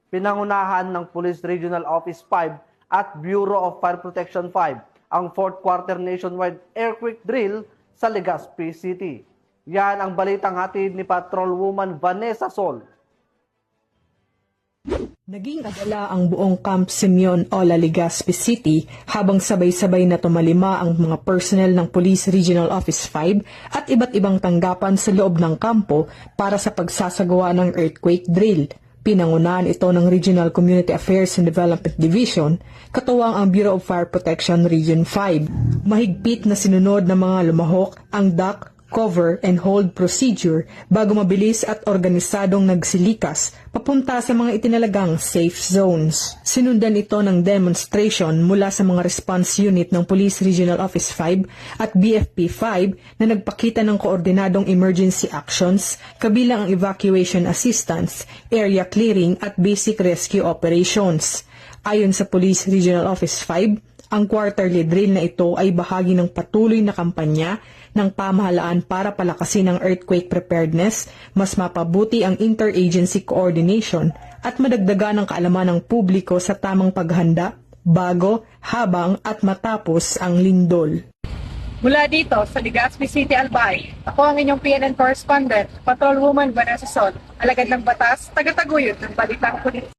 Pinangunahan ng Police Regional Office 5 at Bureau of Fire Protection 5 ang 4th Quarter Nationwide Earthquake Drill sa Legazpi City. Yan ang balitang hatid ni Patrolwoman Vanessa Sol. Naging adala ang buong Camp Simeon Ola, Legazpi City habang sabay-sabay na tumalima ang mga personnel ng Police Regional Office 5 at iba't ibang tanggapan sa loob ng kampo para sa pagsasagawa ng earthquake drill. Pinangunahan ito ng Regional Community Affairs and Development Division, katuwang ang Bureau of Fire Protection Region 5. Mahigpit na sinunod ng mga lumahok ang duck, cover and hold procedure bago mabilis at organisadong nagsilikas papunta sa mga itinalagang safe zones. Sinundan ito ng demonstration mula sa mga response unit ng Police Regional Office 5 at BFP 5 na nagpakita ng koordinadong emergency actions kabilang ang evacuation assistance, area clearing at basic rescue operations. Ayon sa Police Regional Office 5, ang quarterly drill na ito ay bahagi ng patuloy na kampanya ng pamahalaan para palakasin ang earthquake preparedness, mas mapabuti ang interagency coordination at madagdagan ang kaalaman ng publiko sa tamang paghanda, bago, habang at matapos ang lindol. Mula dito sa Legazpi City, Albay, ako ang inyong PNN correspondent, Patrolwoman Vanessa Sol, alagad ng batas, tagataguyod ng Balitang Pulis.